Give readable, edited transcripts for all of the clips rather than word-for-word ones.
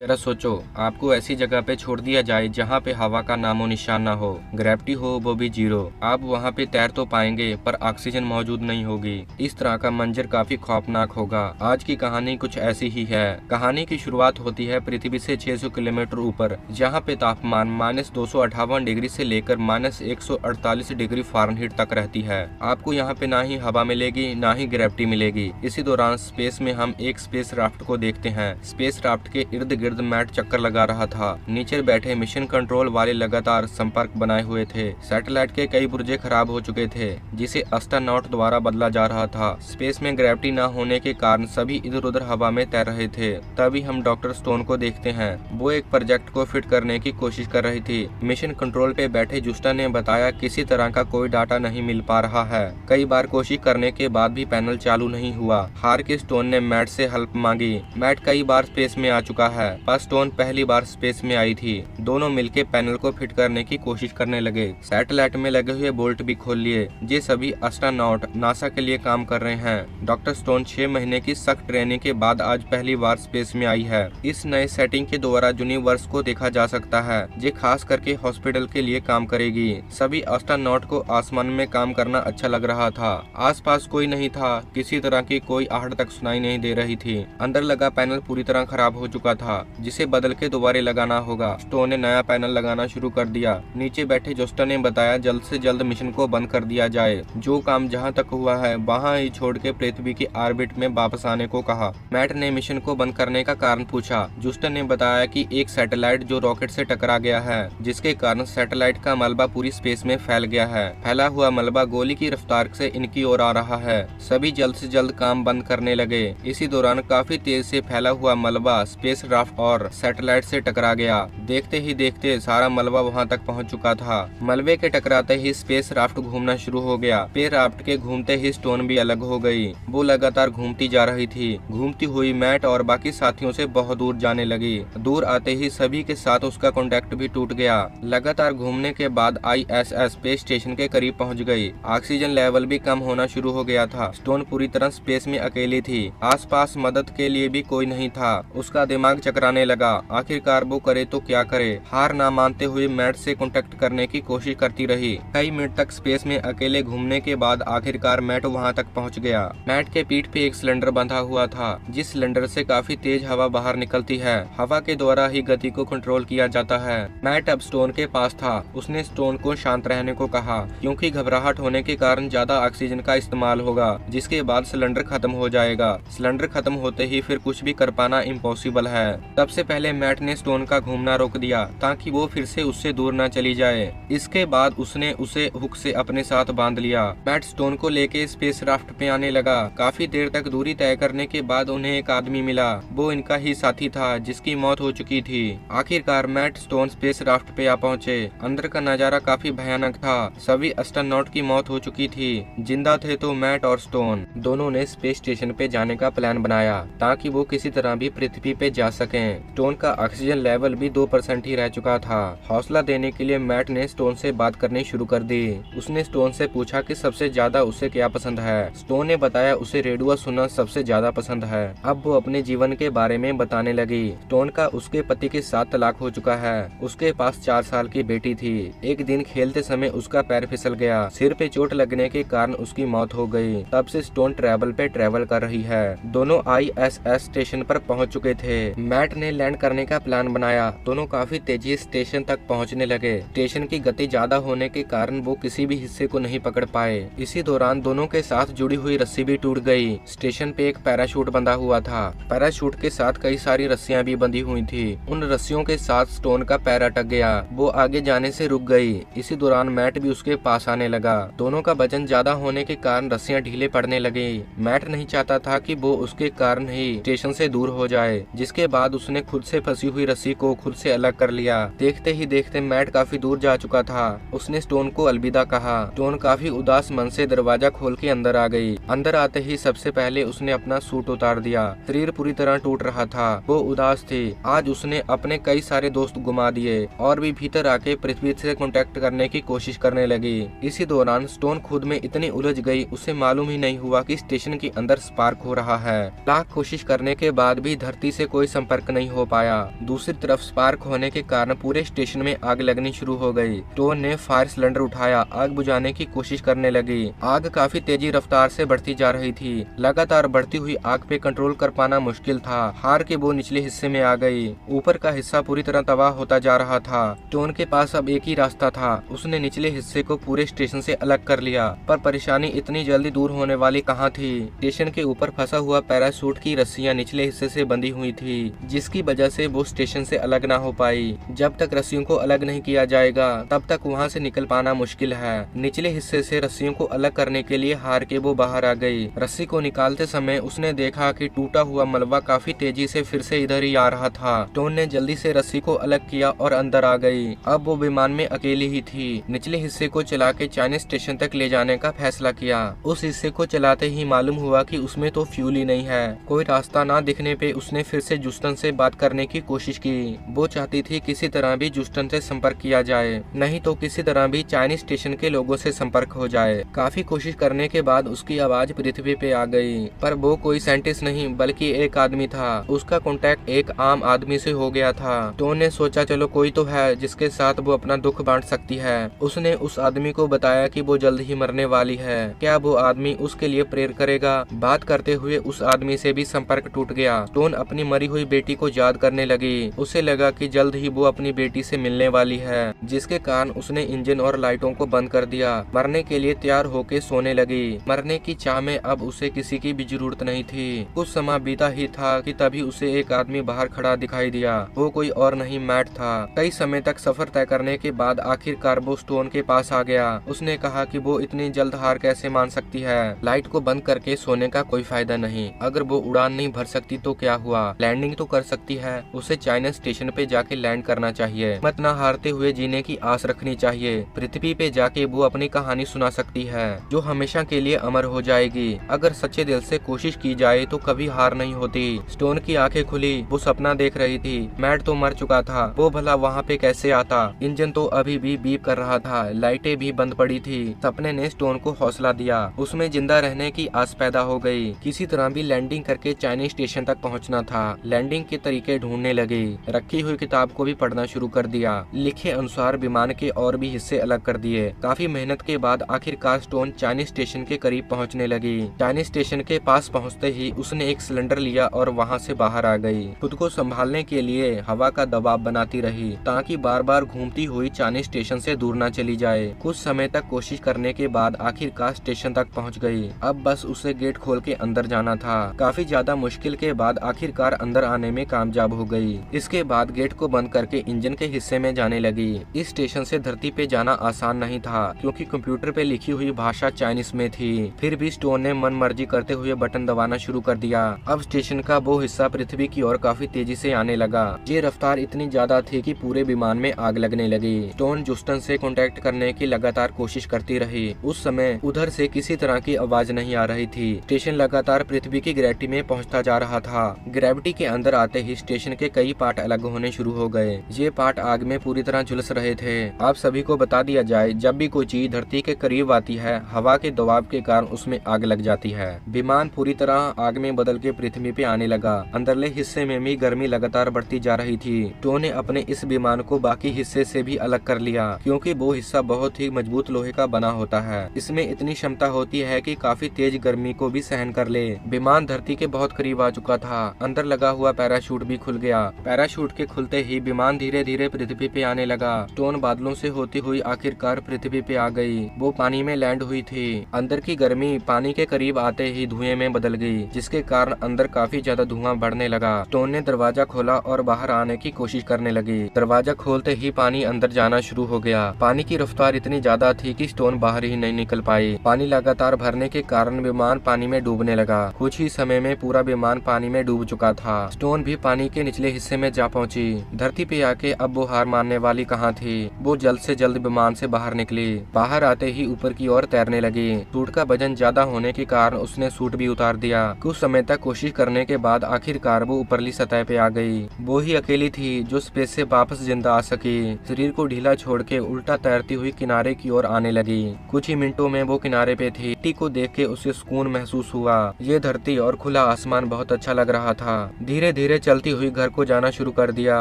जरा सोचो, आपको ऐसी जगह पे छोड़ दिया जाए जहाँ पे हवा का नामो निशान ना हो, ग्रेविटी हो वो भी जीरो। आप वहाँ पे तैर तो पाएंगे पर ऑक्सीजन मौजूद नहीं होगी। इस तरह का मंजर काफी खौफनाक होगा। आज की कहानी कुछ ऐसी ही है। कहानी की शुरुआत होती है पृथ्वी से 600 किलोमीटर ऊपर, जहाँ पे तापमान -258 डिग्री से लेकर -148 डिग्री फ़ारेनहीट तक रहती है। आपको यहाँ पे ना ही हवा मिलेगी ना ही ग्रेविटी मिलेगी। इसी दौरान स्पेस में हम एक स्पेस राफ्ट को देखते हैं। स्पेस राफ्ट के इर्द गिर्द मैट चक्कर लगा रहा था। नीचे बैठे मिशन कंट्रोल वाले लगातार संपर्क बनाए हुए थे। सैटेलाइट के कई पुर्जे खराब हो चुके थे, जिसे एस्ट्रोनॉट द्वारा बदला जा रहा था। स्पेस में ग्रेविटी न होने के कारण सभी इधर उधर हवा में तैर रहे थे। तभी हम डॉक्टर स्टोन को देखते हैं। वो एक प्रोजेक्ट को फिट करने की कोशिश कर रही थी। मिशन कंट्रोल पे बैठे जुस्टा ने बताया किसी तरह का कोई डाटा नहीं मिल पा रहा है। कई बार कोशिश करने के बाद भी पैनल चालू नहीं हुआ। हार के स्टोन ने मैट से हेल्प मांगी। मैट कई बार स्पेस में आ चुका है, पर स्टोन पहली बार स्पेस में आई थी। दोनों मिलके पैनल को फिट करने की कोशिश करने लगे। सैटेलाइट में लगे हुए बोल्ट भी खोल लिए। ये सभी एस्ट्रोनॉट नासा के लिए काम कर रहे हैं। डॉक्टर स्टोन 6 महीने की सख्त ट्रेनिंग के बाद आज पहली बार स्पेस में आई है। इस नए सेटिंग के द्वारा यूनिवर्स को देखा जा सकता है। ये खास करके हॉस्पिटल के लिए काम करेगी। सभी एस्ट्रोनॉट को आसमान में काम करना अच्छा लग रहा था। आसपास कोई नहीं था। किसी तरह की कोई आहट तक सुनाई नहीं दे रही थी। अंदर लगा पैनल पूरी तरह खराब हो चुका था, जिसे बदल के दोबारा लगाना होगा। स्टोन ने नया पैनल लगाना शुरू कर दिया। नीचे बैठे जोस्टा ने बताया जल्द से जल्द मिशन को बंद कर दिया जाए। जो काम जहां तक हुआ है वहां ही छोड़ के पृथ्वी की ऑर्बिट में वापस आने को कहा। मैट ने मिशन को बंद करने का कारण पूछा। जोस्टा ने बताया कि एक सैटेलाइट जो रॉकेट से टकरा गया है, जिसके कारण सैटेलाइट का मलबा पूरी स्पेस में फैल गया है। फैला हुआ मलबा गोली की रफ्तार से इनकी ओर आ रहा है। सभी जल्द से जल्द काम बंद करने लगे। इसी दौरान काफी तेज से फैला हुआ मलबा स्पेस राफ्ट और सैटेलाइट से टकरा गया। देखते ही देखते सारा मलबा वहां तक पहुंच चुका था। मलबे के टकराते ही स्पेस राफ्ट घूमना शुरू हो गया। स्पेस राफ्ट के घूमते ही स्टोन भी अलग हो गई। वो लगातार घूमती जा रही थी। घूमती हुई मैट और बाकी साथियों से बहुत दूर जाने लगी। दूर आते ही सभी के साथ उसका कॉन्टेक्ट भी टूट गया। लगातार घूमने के बाद ISS स्पेस स्टेशन के करीब पहुँच गई। ऑक्सीजन लेवल भी कम होना शुरू हो गया था। स्टोन पूरी तरह स्पेस में अकेली थी। आसपास मदद के लिए भी कोई नहीं था। उसका दिमाग चकराने लगा। आखिरकार वो करे तो क्या करे। हार ना मानते हुए मैट से कांटेक्ट करने की कोशिश करती रही। कई मिनट तक स्पेस में अकेले घूमने के बाद आखिरकार मैट वहां तक पहुंच गया। मैट के पीठ पे एक सिलेंडर बंधा हुआ था, जिस सिलेंडर से काफी तेज हवा बाहर निकलती है। हवा के द्वारा ही गति को कंट्रोल किया जाता है। मैट अब स्टोन के पास था। उसने स्टोन को शांत रहने को कहा, क्योंकि घबराहट होने के कारण ज्यादा ऑक्सीजन का इस्तेमाल होगा, जिसके बाद सिलेंडर खत्म हो जाएगा। सिलेंडर खत्म होते ही फिर कुछ भी कर पाना इम्पॉसिबल है। सबसे पहले मैट ने स्टोन का घूमना रोक दिया, ताकि वो फिर से उससे दूर न चली जाए। इसके बाद उसने उसे हुक से अपने साथ बांध लिया। मैट स्टोन को लेके स्पेस राफ्ट पे आने लगा। काफी देर तक दूरी तय करने के बाद उन्हें एक आदमी मिला। वो इनका ही साथी था, जिसकी मौत हो चुकी थी। आखिरकार मैट स्टोन स्पेस राफ्ट पे आ पहुँचे। अंदर का नजारा काफी भयानक था। सभी एस्ट्रोनॉट की मौत हो चुकी थी। जिंदा थे तो मैट और स्टोन। दोनों ने स्पेस स्टेशन पे जाने का प्लान बनाया, ताकि वो किसी तरह भी पृथ्वी पे जा सकें। स्टोन का ऑक्सीजन लेवल भी 2% ही रह चुका था। हौसला देने के लिए मैट ने स्टोन से बात करनी शुरू कर दी। उसने स्टोन से पूछा कि सबसे ज्यादा उसे क्या पसंद है। स्टोन ने बताया उसे रेडियो सुनना सबसे ज्यादा पसंद है। अब वो अपने जीवन के बारे में बताने लगी। स्टोन का उसके पति के साथ तलाक हो चुका है। उसके पास 4 साल की बेटी थी। एक दिन खेलते समय उसका पैर फिसल गया। सिर पे चोट लगने के कारण उसकी मौत हो गई। तब से स्टोन ट्रैवल पे ट्रैवल कर रही है। दोनों ISS स्टेशन पर पहुंच चुके थे। मैट ने लैंड करने का प्लान बनाया। दोनों काफी तेजी स्टेशन तक पहुंचने लगे। स्टेशन की गति ज्यादा होने के कारण वो किसी भी हिस्से को नहीं पकड़ पाए। इसी दौरान दोनों के साथ जुड़ी हुई रस्सी भी टूट गई। स्टेशन पे एक पैराशूट बंधा हुआ था। पैराशूट के साथ कई सारी रस्सियां भी बंधी हुई थी। उन रस्सियों के साथ स्टोन का पैर अटक गया। वो आगे जाने से रुक गई। इसी दौरान मैट भी उसके पास आने लगा। दोनों का वजन ज्यादा होने के कारण रस्सियां ढीले पड़ने लगी। मैट नहीं चाहता था कि वो उसके कारण ही स्टेशन से दूर हो जाए, जिसके बाद उसने खुद से फंसी हुई रस्सी को खुद से अलग कर लिया। देखते ही देखते मैट काफी दूर जा चुका था। उसने स्टोन को अलविदा कहा। स्टोन काफी उदास मन से दरवाजा खोल के अंदर आ गई। अंदर आते ही सबसे पहले उसने अपना सूट उतार दिया। शरीर पूरी तरह टूट रहा था। वो उदास थी। आज उसने अपने कई सारे दोस्त गुमा दिए और भी भीतर आके पृथ्वी से कांटेक्ट करने की कोशिश करने लगी। इसी दौरान स्टोन खुद में इतनी उलझ गई, उसे मालूम ही नहीं हुआ कि स्टेशन के अंदर स्पार्क हो रहा है। लाख कोशिश करने के बाद भी धरती से कोई संपर्क नहीं हो पाया। दूसरी तरफ स्पार्क होने के कारण पूरे स्टेशन में आग लगनी शुरू हो गई। टोन ने फायर सिलेंडर उठाया, आग बुझाने की कोशिश करने लगी। आग काफी तेजी रफ्तार से बढ़ती जा रही थी। लगातार बढ़ती हुई आग पे कंट्रोल कर पाना मुश्किल था। हार के वो निचले हिस्से में आ गई। ऊपर का हिस्सा पूरी तरह तबाह होता जा रहा था। टोन के पास अब एक ही रास्ता था, उसने निचले हिस्से को पूरे स्टेशन से अलग कर लिया। पर परेशानी इतनी जल्दी दूर होने वाली कहाँ थी। स्टेशन के ऊपर फंसा हुआ पैराशूट की रस्सियां निचले हिस्से से बंधी हुई थी, जिसकी वजह से वो स्टेशन से अलग ना हो पाई। जब तक रस्सियों को अलग नहीं किया जाएगा तब तक वहाँ से निकल पाना मुश्किल है। निचले हिस्से से रस्सियों को अलग करने के लिए हार के वो बाहर आ गई। रस्सी को निकालते समय उसने देखा कि टूटा हुआ मलबा काफी तेजी से फिर से इधर ही आ रहा था। टोन ने जल्दी से रस्सी को अलग किया और अंदर आ गई। अब वो विमान में अकेली ही थी। निचले हिस्से को चला के चाइनीज स्टेशन तक ले जाने का फैसला किया। उस हिस्से को चलाते ही मालूम हुआ कि उसमें तो फ्यूल ही नहीं है। कोई रास्ता ना दिखने पे उसने फिर से जूस्टन से बात करने की कोशिश की। वो चाहती थी किसी तरह भी जूस्टन से संपर्क किया जाए, नहीं तो किसी तरह भी चाइनीज स्टेशन के लोगों से संपर्क हो जाए। काफी कोशिश करने के बाद उसकी आवाज पृथ्वी पे आ गई, पर वो कोई साइंटिस्ट नहीं बल्कि एक आदमी था। उसका कांटेक्ट एक आम आदमी से हो गया था। टोन ने सोचा चलो कोई तो है जिसके साथ वो अपना दुख बांट सकती है। उसने उस आदमी को बताया कि वो जल्द ही मरने वाली है। क्या वो आदमी उसके लिए प्रेयर करेगा? बात करते हुए उस आदमी से भी संपर्क टूट गया। टोन अपनी मरी हुई बेटी को याद करने लगी। उसे लगा कि जल्द ही वो अपनी बेटी से मिलने वाली है, जिसके कारण उसने इंजन और लाइटों को बंद कर दिया। मरने के लिए तैयार होके सोने लगी। मरने की चाह में अब उसे किसी की भी जरूरत नहीं थी। कुछ समय बीता ही था कि तभी उसे एक आदमी बाहर खड़ा दिखाई दिया। वो कोई और नहीं मैट था। कई समय तक सफर तय करने के बाद आखिरकार वो स्टोन के पास आ गया। उसने कहा कि वो इतनी जल्द हार कैसे मान सकती है। लाइट को बंद करके सोने का कोई फायदा नहीं। अगर वो उड़ान नहीं भर सकती तो क्या हुआ, लैंडिंग तो कर सकती है। उसे चाइना स्टेशन पे जाके लैंड करना चाहिए। मत ना हारते हुए जीने की आस रखनी चाहिए। पृथ्वी पे जाके वो अपनी कहानी सुना सकती है, जो हमेशा के लिए अमर हो जाएगी। अगर सच्चे दिल से कोशिश की जाए तो कभी हार नहीं होती। स्टोन की आंखें खुली। वो सपना देख रही थी। मैट तो मर चुका था, वो भला वहाँ पे कैसे आता। इंजन तो अभी भी बीप कर रहा था, लाइटें भी बंद पड़ी थी। सपने ने स्टोन को हौसला दिया। उसमें जिंदा रहने की आस पैदा हो गई। किसी तरह भी लैंडिंग करके चाइनीज स्टेशन तक पहुंचना था। लैंडिंग के तरीके ढूंढने लगी। रखी हुई किताब को भी पढ़ना शुरू कर दिया। लिखे अनुसार विमान के और भी हिस्से अलग कर दिए। काफी मेहनत के बाद आखिरकार स्टोन चाइनीज स्टेशन के करीब पहुंचने लगी। चाइनीज स्टेशन के पास पहुंचते ही उसने एक सिलेंडर लिया और वहां से बाहर आ गई। खुद को संभालने के लिए हवा का दबाव बनाती रही, ताकि बार बार घूमती हुई चाइनीज स्टेशन से दूर न चली जाए। कुछ समय तक कोशिश करने के बाद आखिरकार स्टेशन तक पहुंच गई। अब बस उसे गेट खोल के अंदर जाना था। काफी ज्यादा मुश्किल के बाद आखिरकार अंदर आने में कामयाब हो गई। इसके बाद गेट को बंद करके इंजन के हिस्से में जाने लगी। इस स्टेशन से धरती पे जाना आसान नहीं था, क्योंकि कंप्यूटर पे लिखी हुई भाषा चाइनीज में थी। फिर भी स्टोन ने मन मर्जी करते हुए बटन दबाना शुरू कर दिया। अब स्टेशन का वो हिस्सा पृथ्वी की ओर काफी तेजी से आने लगा। ये रफ्तार इतनी ज्यादा थी कि पूरे विमान में आग लगने लगी। स्टोन जूस्टन से कांटेक्ट करने की लगातार कोशिश करती रही। उस समय उधर से किसी तरह की आवाज नहीं आ रही थी। स्टेशन लगातार पृथ्वी की ग्रेविटी में पहुंचता जा रहा था। ग्रेविटी के अंदर आते ही स्टेशन के कई पार्ट अलग होने शुरू हो गए। ये पार्ट आग में पूरी तरह झुलस रहे थे। आप सभी को बता दिया जाए, जब भी कोई चीज धरती के करीब आती है, हवा के दबाव के कारण उसमें आग लग जाती है। विमान पूरी तरह आग में बदल के पृथ्वी पे आने लगा। अंदरले हिस्से में भी गर्मी लगातार बढ़ती जा रही थी। टोन ने अपने इस विमान को बाकी हिस्से से भी अलग कर लिया, क्योंकि वो हिस्सा बहुत ही मजबूत लोहे का बना होता है। इसमें इतनी क्षमता होती है कि काफी तेज गर्मी को भी सहन कर ले। विमान धरती के बहुत करीब आ चुका था। अंदर लगा हुआ पैराशूट भी खुल गया। पैराशूट के खुलते ही विमान धीरे धीरे पृथ्वी पे आने लगा। टोन बादलों से होती हुई आखिरकार पृथ्वी पे आ गई। वो पानी में लैंड हुई थी। अंदर की गर्मी पानी के करीब आते ही धुएं में बदल गई, जिसके कारण अंदर काफी ज्यादा धुआं बढ़ने लगा। टोन ने दरवाजा खोला और बाहर आने की कोशिश करने लगी। दरवाजा खोलते ही पानी अंदर जाना शुरू हो गया। पानी की रफ्तार इतनी ज्यादा थी कि स्टोन बाहर ही नहीं निकल पाई। पानी लगातार भरने के कारण विमान पानी में डूबने लगा। कुछ ही समय में पूरा विमान पानी में डूब चुका था। स्टोन भी पानी के निचले हिस्से में जा पहुंची। धरती पे आके अब वो हार मानने वाली कहाँ थी। वो जल्द से जल्द विमान से बाहर निकली। बाहर आते ही ऊपर की ओर तैरने लगी। सूट का वजन ज्यादा होने के कारण उसने सूट भी उतार दिया। कुछ समय तक कोशिश करने के बाद आखिरकार वो ऊपरली सतह पे आ गई। वो ही अकेली थी जो स्पेस से वापस जिंदा आ सकी। शरीर को ढीला छोड़ के उल्टा तैरती हुई किनारे की ओर आने लगी। कुछ ही मिनटों में वो किनारे पे थी। मिट्टी को देख के उसे सुकून महसूस हुआ। ये धरती और खुला आसमान बहुत अच्छा लग रहा था। धीरे धीरे चलती हुई घर को जाना शुरू कर दिया।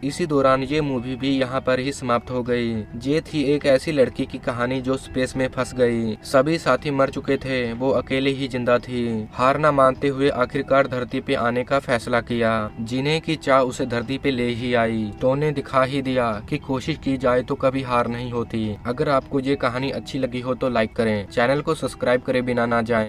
इसी दौरान ये मूवी भी यहाँ पर ही समाप्त हो गई। ये थी एक ऐसी लड़की की कहानी जो स्पेस में फंस गई। सभी साथी मर चुके थे, वो अकेले ही जिंदा थी। हार न मानते हुए आखिरकार धरती पे आने का फैसला किया। जीने की चाह उसे धरती पे ले ही आई। तो ने दिखा ही दिया कि कोशिश की जाए तो कभी हार नहीं होती। अगर आपको ये कहानी अच्छी लगी हो तो लाइक करें, चैनल को सब्सक्राइब करे बिना ना जाएं।